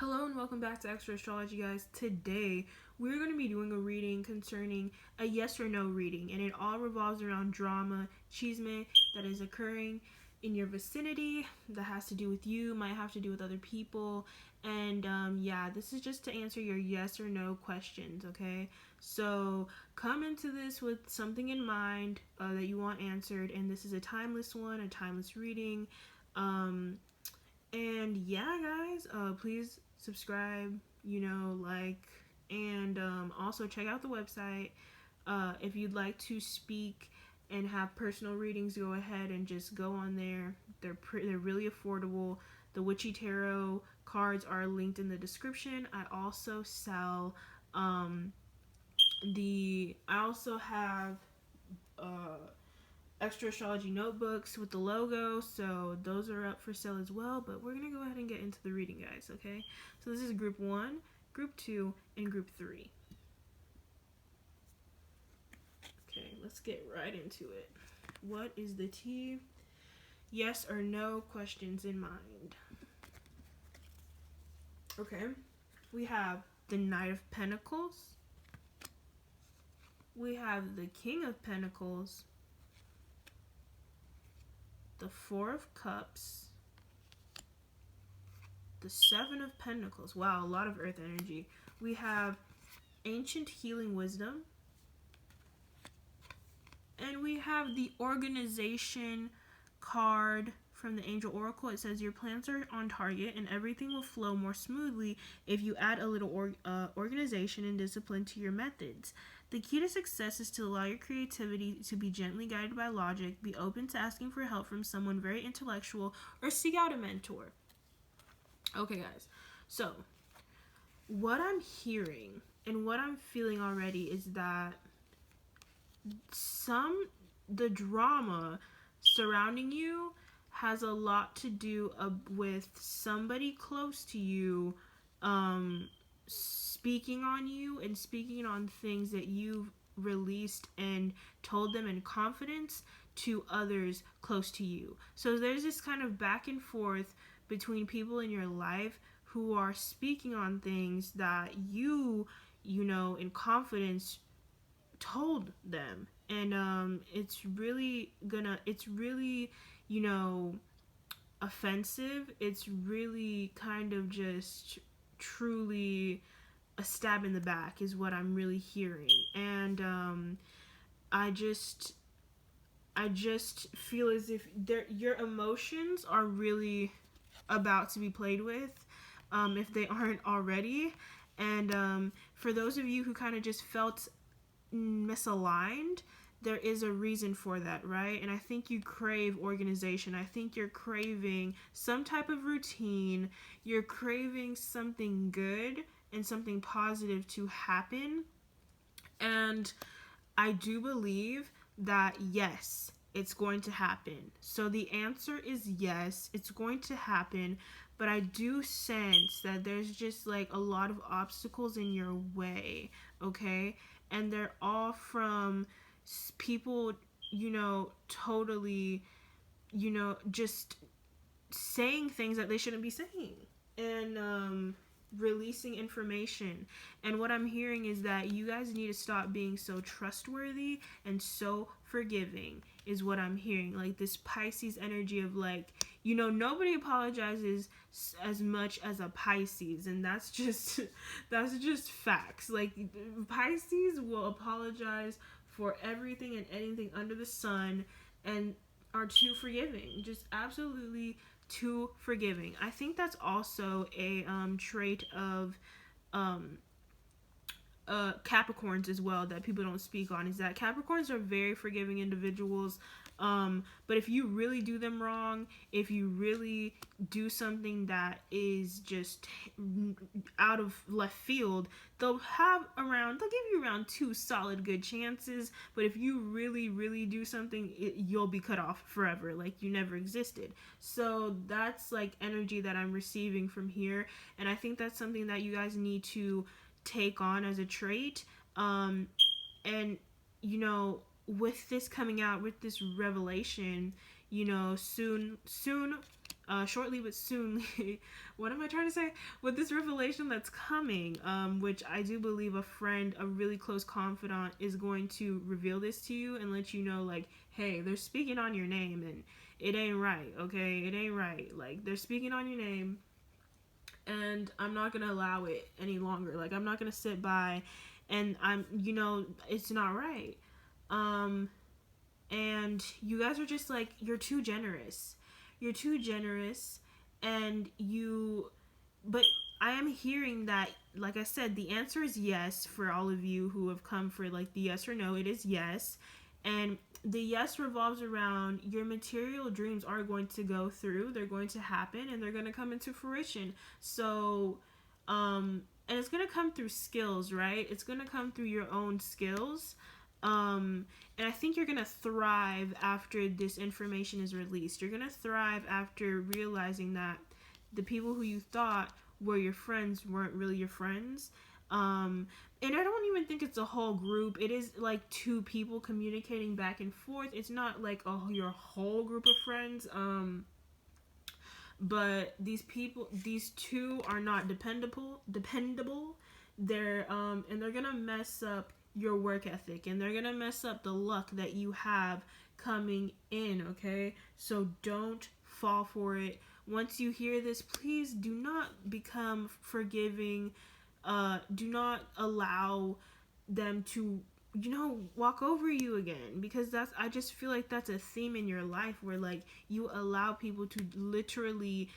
Hello and welcome back to Extra Astrology, guys. Today we're going to be doing a reading concerning a yes or no reading, and it all revolves around drama, chisme that is occurring in your vicinity that has to do with you, might have to do with other people, and this is just to answer your yes or no questions, okay? So come into this with something in mind that you want answered, and this is a timeless one, a timeless reading. And yeah, guys, please subscribe, like, and also check out the website. If you'd like to speak and have personal readings, go ahead and just go on there. They're really affordable. The Witchy Tarot cards are linked in the description. I also sell I also have Extra Astrology notebooks with the logo, so those are up for sale as well. But we're gonna go ahead and get into the reading, guys. Okay, so this is group 1, group 2, and group 3. Okay, let's get right into it. What is the tea? Yes or no questions in mind. Okay, we have the Knight of Pentacles, we have the King of Pentacles, the Four of Cups, the Seven of Pentacles. Wow, a lot of earth energy. We have Ancient Healing Wisdom, and we have the Organization card from the Angel Oracle. It says your plans are on target and everything will flow more smoothly if you add a little organization and discipline to your methods. The key to success is to allow your creativity to be gently guided by logic, be open to asking for help from someone very intellectual, or seek out a mentor. Okay, guys, so what I'm hearing and what I'm feeling already is that the drama surrounding you has a lot to do with somebody close to you speaking on you and speaking on things that you've released and told them in confidence to others close to you. So there's this kind of back and forth between people in your life who are speaking on things that you in confidence told them. And it's really offensive. It's really kind of just truly a stab in the back is what I'm really hearing. And I just feel as if your emotions are really about to be played with, if they aren't already. And for those of you who kind of just felt misaligned, there is a reason for that, right? And I think you crave organization. I think you're craving some type of routine. You're craving something good and something positive to happen. And I do believe that, yes, it's going to happen. So the answer is yes, it's going to happen. But I do sense that there's just like a lot of obstacles in your way, okay? And they're all from people, totally, just saying things that they shouldn't be saying. And releasing information. And what I'm hearing is that you guys need to stop being so trustworthy and so forgiving is what I'm hearing. Like this Pisces energy of like, nobody apologizes as much as a Pisces, and that's just facts. Like Pisces will apologize for everything and anything under the sun and are too forgiving. Just absolutely too forgiving. I think that's also a trait of Capricorns as well that people don't speak on, is that Capricorns are very forgiving individuals. But if you really do them wrong, if you really do something that is just out of left field, they'll give you around 2 solid good chances. But if you really, really do something, you'll be cut off forever, like you never existed. So that's like energy that I'm receiving from here. And I think that's something that you guys need to take on as a trait. And with this coming out, with this revelation, soon shortly but soonly, what am I trying to say? With this revelation that's coming, which I do believe a friend, a really close confidant, is going to reveal this to you and let you know, like, hey, they're speaking on your name and it ain't right, okay? It ain't right. Like, they're speaking on your name and I'm not gonna allow it any longer. Like, I'm not gonna sit by and it's not right. And you guys are just like, you're too generous. You're too generous, and but I am hearing that, like I said, the answer is yes for all of you who have come for like the yes or no. It is yes. And the yes revolves around your material dreams are going to go through, they're going to happen, and they're going to come into fruition. So, and it's going to come through skills, right? It's going to come through your own skills. And I think you're going to thrive after this information is released. You're going to thrive after realizing that the people who you thought were your friends weren't really your friends. And I don't even think it's a whole group. It is like two people communicating back and forth. It's not like your whole group of friends. But these two are not dependable. They're and they're gonna mess up your work ethic, and they're gonna mess up the luck that you have coming in. Okay, so don't fall for it. Once you hear this, please do not become forgiving. Do not allow them to walk over you again, because I just feel like that's a theme in your life where like you allow people to literally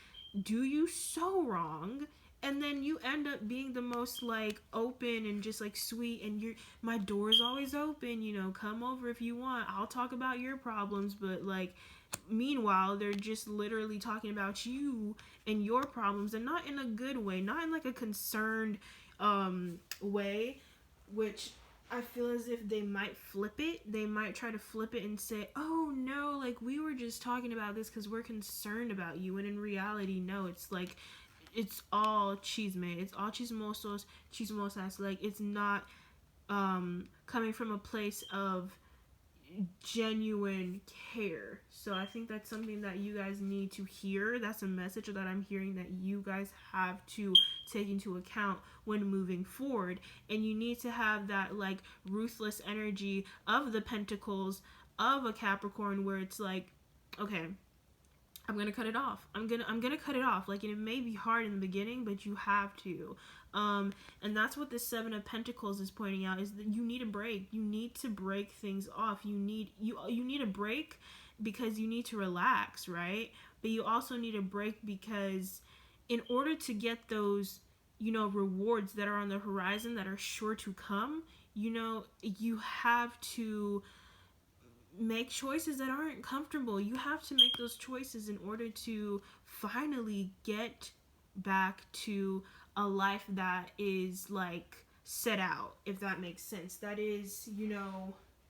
do you so wrong, and then you end up being the most like open and just like sweet, and my door is always open, come over if you want, I'll talk about your problems. But like meanwhile they're just literally talking about you and your problems, and not in a good way, not in like a concerned way, which I feel as if they might flip it. They might try to flip it and say, oh no, like we were just talking about this because we're concerned about you. And in reality, no, it's like, it's all chisme. It's all chismosas. Like, it's not coming from a place of genuine care. So I think that's something that you guys need to hear. That's a message that I'm hearing that you guys have to take into account when moving forward. And you need to have that like ruthless energy of the pentacles of a Capricorn, where it's like, okay, I'm gonna cut it off. I'm gonna cut it off. Like, and it may be hard in the beginning, but you have to. And that's what the Seven of Pentacles is pointing out, is that you need a break. You need to break things off. You need a break because you need to relax, right? But you also need a break because in order to get those, rewards that are on the horizon that are sure to come, you have to make choices that aren't comfortable. You have to make those choices in order to finally get back to a life that is like set out, if that makes sense. That is,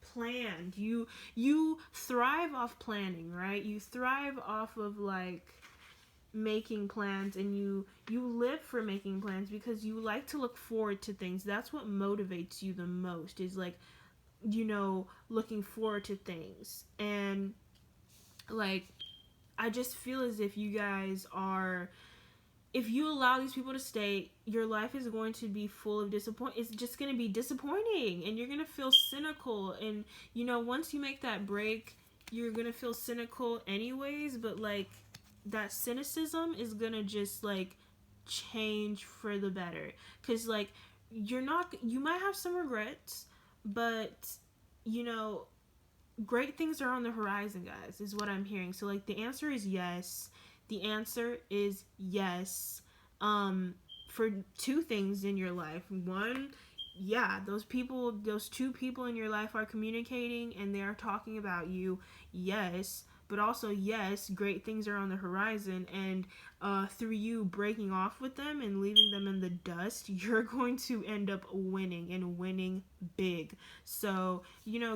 planned. You thrive off planning, right? You thrive off of like making plans, and you live for making plans because you like to look forward to things. That's what motivates you the most, is like looking forward to things. And like I just feel as if you guys are, if you allow these people to stay, your life is going to be full of disappointment. It's just going to be disappointing, and you're going to feel cynical. And once you make that break, you're going to feel cynical anyways, but like that cynicism is going to just like change for the better, cuz like you might have some regrets, but great things are on the horizon, guys, is what I'm hearing. So like the answer is yes. The answer is yes. For two things in your life. One, yeah, those two people in your life are communicating and they are talking about you. Yes. But also, yes, great things are on the horizon, and through you breaking off with them and leaving them in the dust, you're going to end up winning, and winning big. So,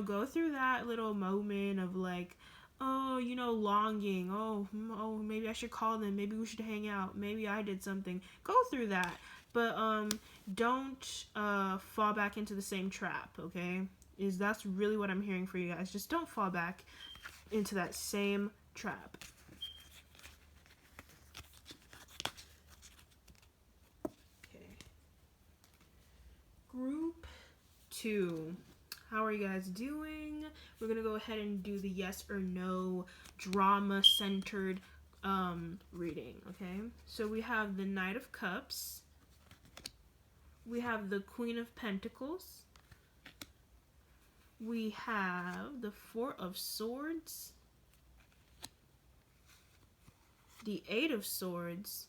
go through that little moment of like, oh, longing. Oh, maybe I should call them. Maybe we should hang out. Maybe I did something. Go through that. But don't fall back into the same trap, okay? That's really what I'm hearing for you guys. Just don't fall back into that same trap. 2. How are you guys doing? We're going to go ahead and do the yes or no drama-centered reading, okay? So we have the Knight of Cups. We have the Queen of Pentacles. We have the Four of Swords. The Eight of Swords.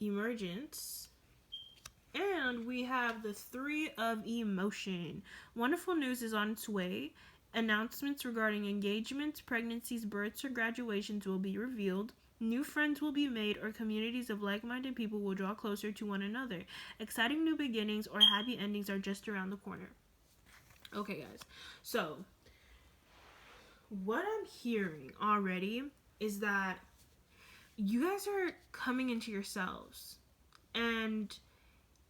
Emergence. And we have the Three of Emotion. Wonderful news is on its way. Announcements regarding engagements, pregnancies, births, or graduations will be revealed. New friends will be made, or communities of like-minded people will draw closer to one another. Exciting new beginnings or happy endings are just around the corner. Okay, guys. So, what I'm hearing already is that you guys are coming into yourselves. And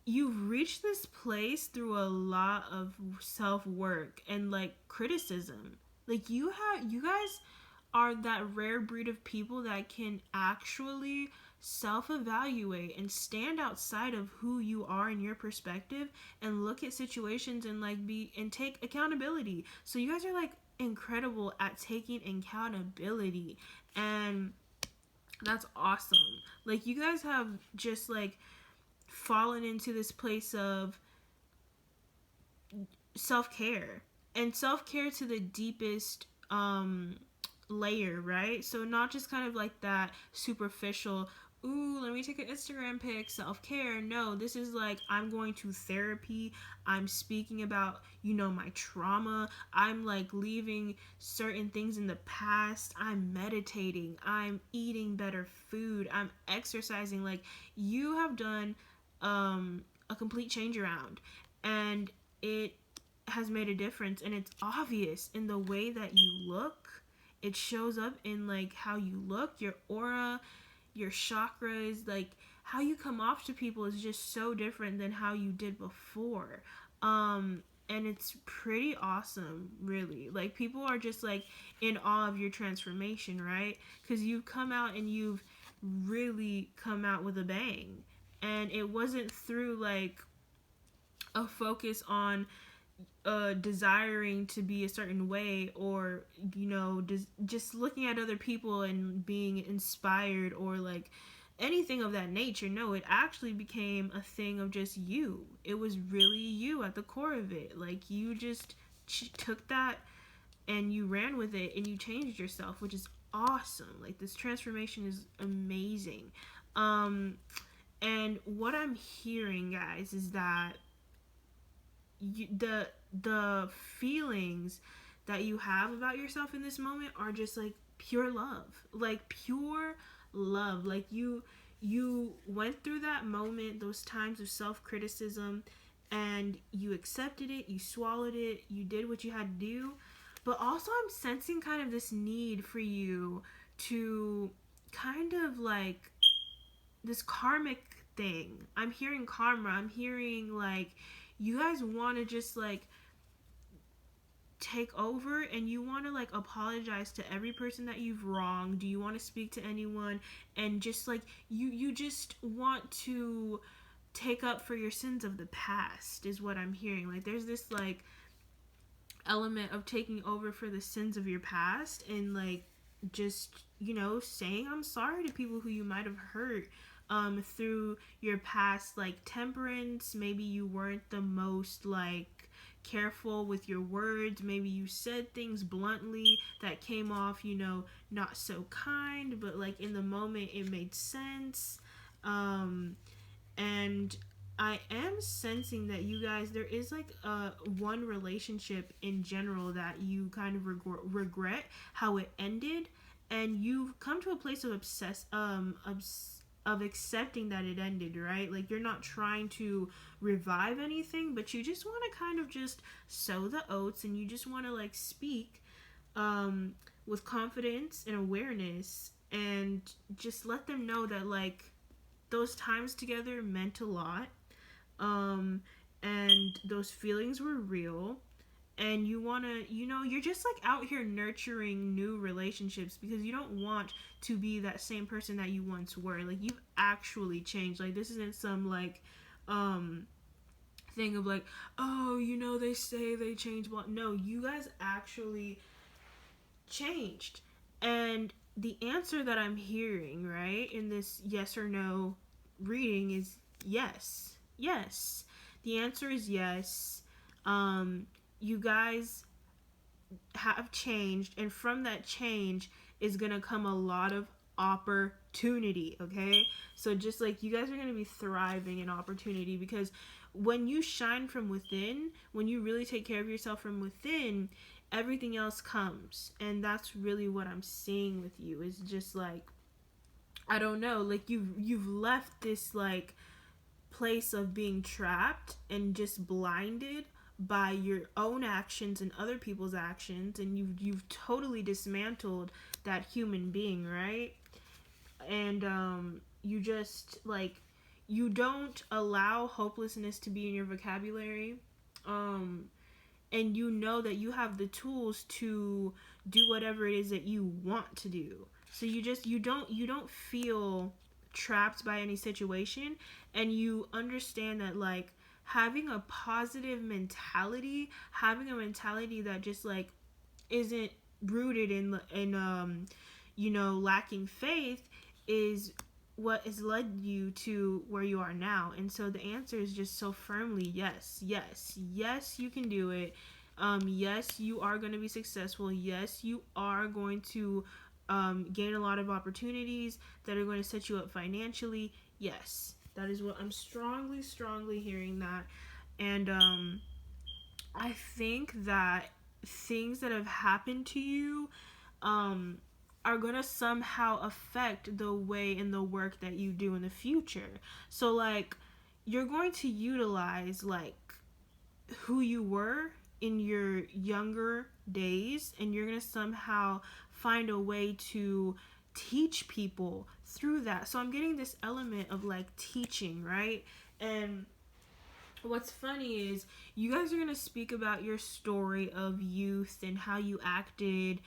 you've reached this place through a lot of self-work and like criticism. Like you guys are that rare breed of people that can actually self-evaluate and stand outside of who you are in your perspective and look at situations and like take accountability. So you guys are like incredible at taking accountability, and that's awesome. Like you guys have just like fallen into this place of self-care, and self-care to the deepest layer, right? So not just kind of like that superficial, ooh, let me take an Instagram pic, self-care. No, this is like, I'm going to therapy. I'm speaking about, my trauma. I'm like leaving certain things in the past. I'm meditating. I'm eating better food. I'm exercising. Like, you have done a complete change around, and it has made a difference, and it's obvious in the way that you look. It shows up in like how you look, your aura, your chakras, like how you come off to people is just so different than how you did before. And it's pretty awesome, really. Like people are just like in awe of your transformation, right? Because you've come out and you've really come out with a bang. And it wasn't through like a focus on desiring to be a certain way, or just looking at other people and being inspired, or like anything of that nature. No, it actually became a thing of just you. It was really you at the core of it. Like you just took that and you ran with it and you changed yourself, which is awesome. Like this transformation is amazing. And what I'm hearing, guys, is that the feelings that you have about yourself in this moment are just like pure love. Like pure love. Like you went through that moment, those times of self-criticism, and you accepted it, you swallowed it, you did what you had to do. But also I'm sensing kind of this need for you to kind of like this karmic thing. I'm hearing karma. I'm hearing like you guys want to just like take over, and you want to like apologize to every person that you've wronged. Do you want to speak to anyone, and just like you just want to take up for your sins of the past is what I'm hearing. Like there's this like element of taking over for the sins of your past, and like just saying I'm sorry to people who you might have hurt through your past like temperance. Maybe you weren't the most like careful with your words. Maybe you said things bluntly that came off not so kind, but like in the moment it made sense. And I am sensing that you guys, there is like one relationship in general that you kind of regret how it ended, and you've come to a place of of accepting that it ended, right? Like you're not trying to revive anything, but you just want to kind of just sow the oats, and you just want to like speak with confidence and awareness, and just let them know that like those times together meant a lot, and those feelings were real, and you want to, you're just like out here nurturing new relationships because you don't want to be that same person that you once were. Like you've actually changed. Like this isn't some like thing of like, oh, you know, they say they change. No, you guys actually changed. And the answer that I'm hearing, right, in this yes or no reading is yes. Yes. The answer is yes. You guys have changed, and from that change is gonna come a lot of opportunity, okay? So just like you guys are gonna be thriving in opportunity, because when you shine from within, when you really take care of yourself from within, everything else comes. And that's really what I'm seeing with you, is just like, I don't know, like you've left this like place of being trapped and just blinded by your own actions and other people's actions, and you've totally dismantled that human being, right? And you just like, you don't allow hopelessness to be in your vocabulary. And you know that you have the tools to do whatever it is that you want to do. So you don't feel trapped by any situation, and you understand that like having a positive mentality, having a mentality that just like isn't rooted in lacking faith, is what has led you to where you are now. And so the answer is just so firmly yes, yes, yes, you can do it. Yes, you are going to be successful. Yes, you are going to gain a lot of opportunities that are going to set you up financially. Yes, that is what I'm strongly, strongly hearing that. And I think that things that have happened to you are going to somehow affect the way and the work that you do in the future. So like, you're going to utilize like who you were in your younger days, and you're going to somehow find a way to teach people through that. So I'm getting this element of like teaching, right? And what's funny is you guys are going to speak about your story of youth and how you acted,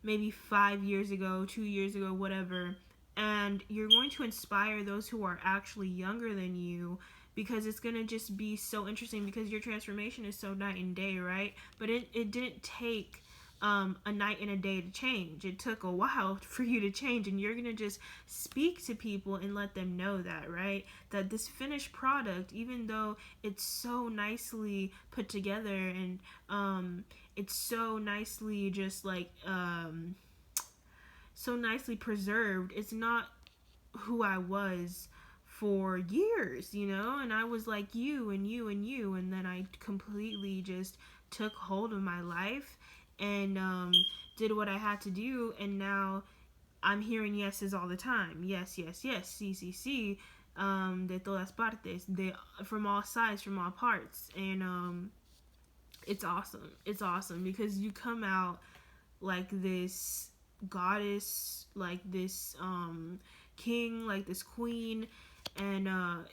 maybe 5 years ago, 2 years ago, whatever. And you're going to inspire those who are actually younger than you, because it's going to just be so interesting, because your transformation is so night and day, right? But it didn't take a night and a day to change. It took a while for you to change, and you're gonna just speak to people and let them know that, right? That this finished product, even though it's so nicely put together and it's so nicely just like so nicely preserved, it's not who I was for years, and I was like you and you and you, and then I completely just took hold of my life and did what I had to do, and now I'm hearing yeses all the time. Yes, yes, yes, sí, sí, sí, de todas partes, from all sides, from all parts, and it's awesome. It's awesome because you come out like this goddess, like this king, like this queen, and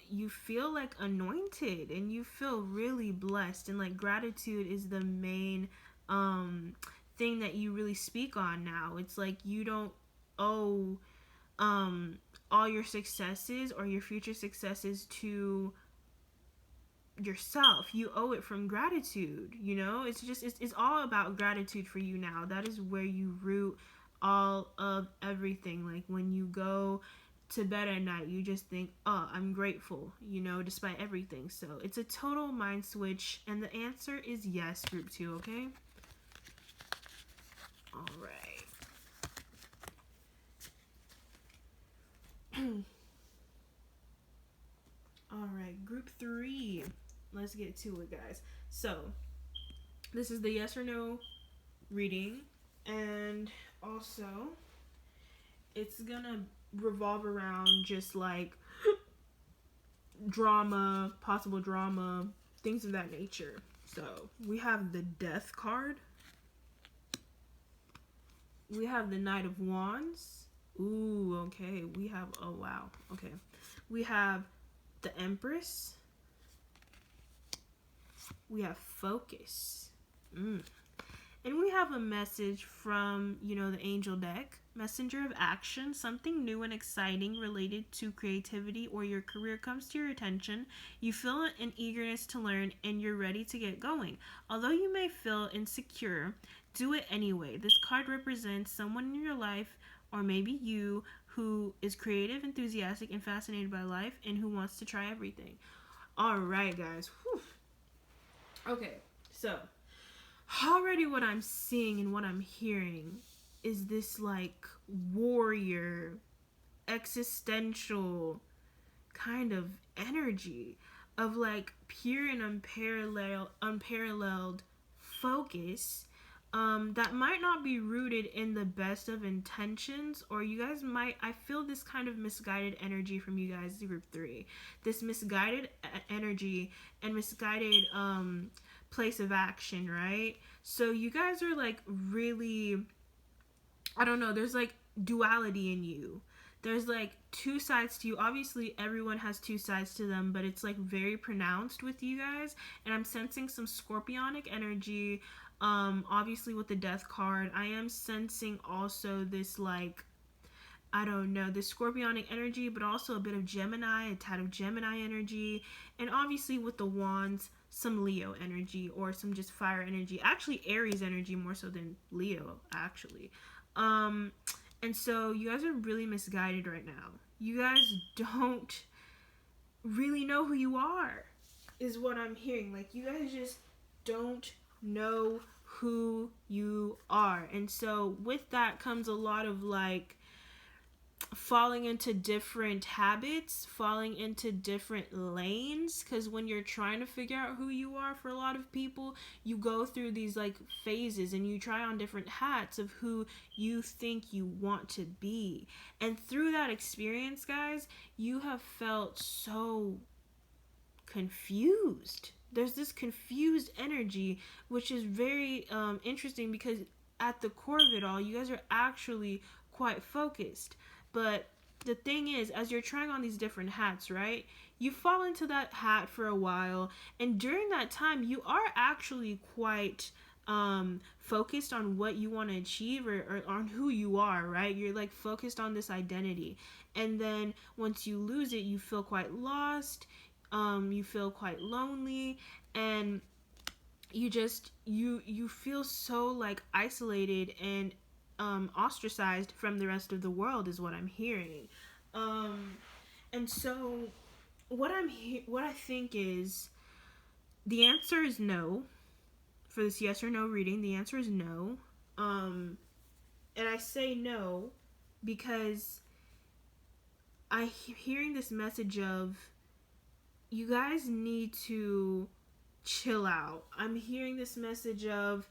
you feel like anointed, and you feel really blessed, and like gratitude is the main thing that you really speak on now. It's like you don't owe all your successes or your future successes to yourself. You owe it from gratitude. It's all about gratitude for you now. That is where you root all of everything. Like when you go to bed at night, you just think, oh, I'm grateful, despite everything. So it's a total mind switch, and the answer is yes, group 2. Okay, all right. All right, group 3. Let's get to it, guys. So this is the yes or no reading, and also it's gonna revolve around just like drama, possible drama, things of that nature. So we have the Death card, we have the Knight of Wands. Ooh, okay. We have, oh wow, okay. We have the Empress. We have Focus. And we have a message from, the angel deck. Messenger of action. Something new and exciting related to creativity or your career comes to your attention. You feel an eagerness to learn and you're ready to get going. Although you may feel insecure, do it anyway. This card represents someone in your life, or maybe you, who is creative, enthusiastic, and fascinated by life and who wants to try everything. All right, guys. Whew. Okay, so already what I'm seeing and what I'm hearing is this like warrior, existential kind of energy of like pure and unparalleled focus, that might not be rooted in the best of intentions, or you guys might, I feel this kind of misguided energy from you guys, group 3. This misguided energy and misguided place of action, right? So you guys are like really, I don't know, there's like duality in you. There's like two sides to you. Obviously everyone has two sides to them, but it's like very pronounced with you guys. And I'm sensing some scorpionic energy, obviously with the death card. I am sensing also this like, I don't know, this scorpionic energy, but also a bit of Gemini, a tad of Gemini energy, and obviously with the wands, some Leo energy or some just fire energy. Actually Aries energy more so than Leo, actually. And so you guys are really misguided right now. You guys don't really know who you are, is what I'm hearing. Like, you guys just don't know who you are. And so with that comes a lot of like falling into different habits, falling into different lanes, because when you're trying to figure out who you are, for a lot of people, you go through these like phases and you try on different hats of who you think you want to be. And through that experience, guys, you have felt so confused. There's this confused energy, which is very interesting, because at the core of it all, you guys are actually quite focused. But the thing is, as you're trying on these different hats, right, you fall into that hat for a while, and during that time you are actually quite focused on what you want to achieve, or on who you are, right? You're like focused on this identity, and then once you lose it, you feel quite lost, you feel quite lonely, and you just you feel so like isolated and ostracized from the rest of the world, is what I'm hearing. And so what I think is, the answer is no. For this yes or no reading, the answer is no. And I say no because I'm hearing this message of, you guys need to chill out. I'm hearing this message of,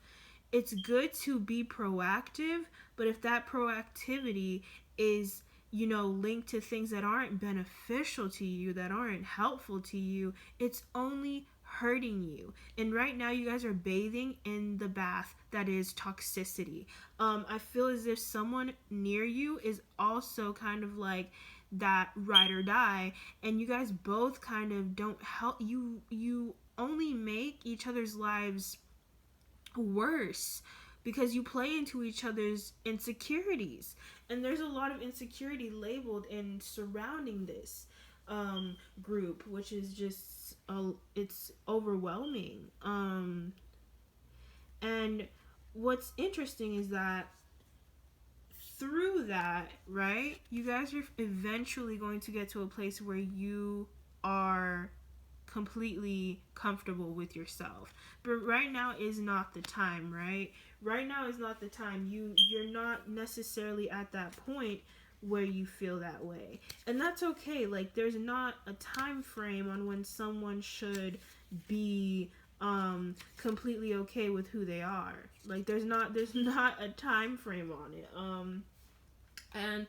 it's good to be proactive, but if that proactivity is, linked to things that aren't beneficial to you, that aren't helpful to you, it's only hurting you. And right now you guys are bathing in the bath that is toxicity. I feel as if someone near you is also kind of like that ride or die, and you guys both kind of don't help you only make each other's lives worse, because you play into each other's insecurities, and there's a lot of insecurity labeled and surrounding this group, which is just it's overwhelming. And what's interesting is that through that, right, you guys are eventually going to get to a place where you are completely comfortable with yourself. But right now is not the time, right? Right now is not the time. You're not necessarily at that point where you feel that way. And that's okay. Like, there's not a time frame on when someone should be completely okay with who they are. Like, there's not a time frame on it. And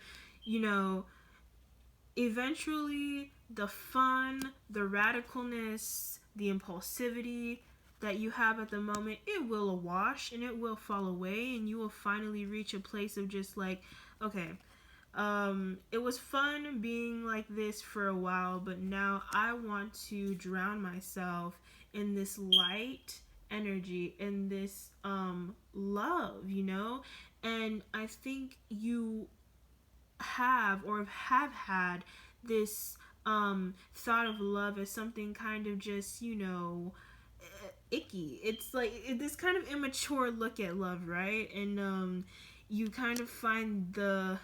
eventually the fun, the radicalness, the impulsivity that you have at the moment, it will wash and it will fall away, and you will finally reach a place of just like, okay, it was fun being like this for a while, but now I want to drown myself in this light energy and this love, you know? And I think you have or have had this thought of love as something kind of just, you know, icky. It's like this kind of immature look at love, right? And you kind of find the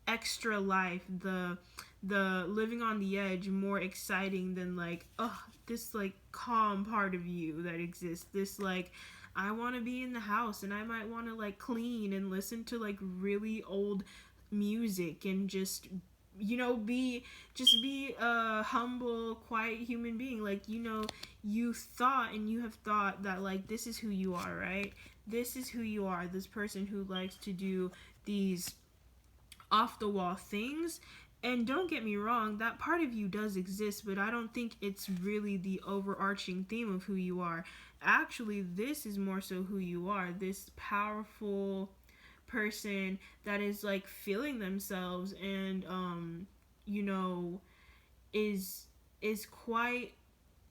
extra life, the living on the edge more exciting than like, oh, this like calm part of you that exists. This like, I want to be in the house and I might want to like clean and listen to like really old music and just, you know, be a humble, quiet human being. Like, you know, you thought and you have thought that like this is who you are, right? This is who you are, this person who likes to do these off the wall things. And don't get me wrong, that part of you does exist, but I don't think it's really the overarching theme of who you are. Actually, this is more so who you are, this powerful person that is like feeling themselves and you know, is quite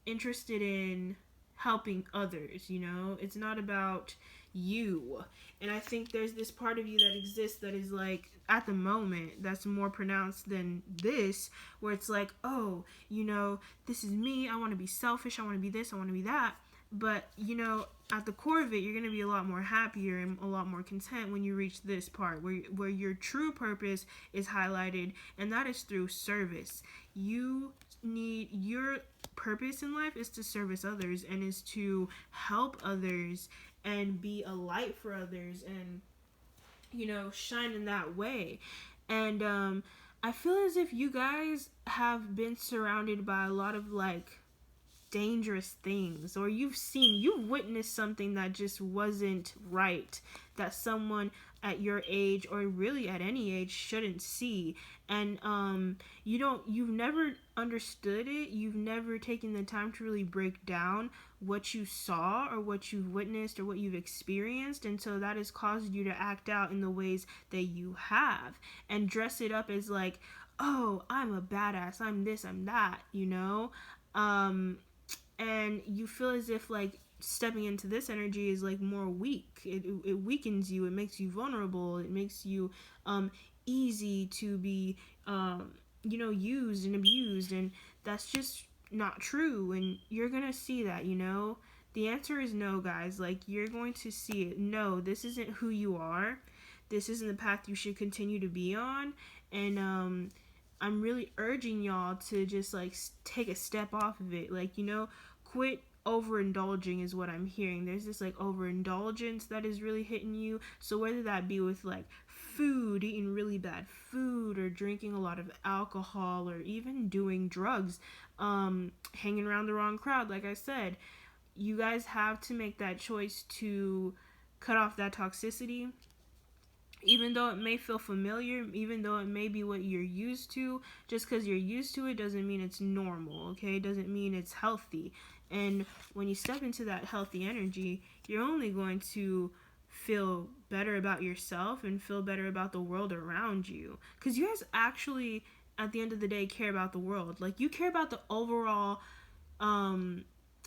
interested in helping others, you know? It's not about you. And I think there's this part of you that exists that is like, at the moment, that's more pronounced than this, where it's like, oh, you know, this is me. I want to be selfish. I want to be this. I want to be that. But, you know, at the core of it, you're going to be a lot more happier and a lot more content when you reach this part where your true purpose is highlighted, and that is through service. Your purpose in life is to service others and is to help others and be a light for others and, you know, shine in that way. And I feel as if you guys have been surrounded by a lot of like dangerous things, or you've witnessed something that just wasn't right, that someone at your age or really at any age shouldn't see. And you've never understood it, you've never taken the time to really break down what you saw or what you've witnessed or what you've experienced, and so that has caused you to act out in the ways that you have and dress it up as like, oh, I'm a badass, I'm this, I'm that, you know. And you feel as if like stepping into this energy is like more weak. It weakens you, it makes you vulnerable, it makes you easy to be you know, used and abused, and that's just not true. And you're gonna see that, you know. The answer is no, guys. Like, you're going to see it. No, this isn't who you are, this isn't the path you should continue to be on. And I'm really urging y'all to just like take a step off of it. Like, you know, quit overindulging is what I'm hearing. There's this like overindulgence that is really hitting you. So whether that be with like food, eating really bad food, or drinking a lot of alcohol, or even doing drugs, hanging around the wrong crowd, like I said, you guys have to make that choice to cut off that toxicity. Even though it may feel familiar, even though it may be what you're used to, just because you're used to it doesn't mean it's normal, okay? It doesn't mean it's healthy. And when you step into that healthy energy, you're only going to feel better about yourself and feel better about the world around you. Because you guys actually, at the end of the day, care about the world. Like, you care about the overall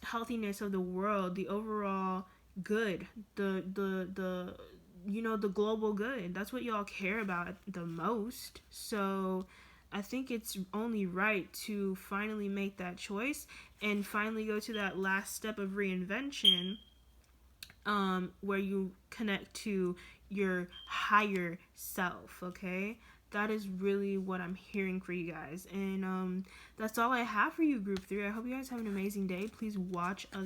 healthiness of the world, the overall good, the you know, the global good. That's what y'all care about the most. So I think it's only right to finally make that choice and finally go to that last step of reinvention, where you connect to your higher self, okay? That is really what I'm hearing for you guys. And that's all I have for you, Group 3. I hope you guys have an amazing day. Please watch other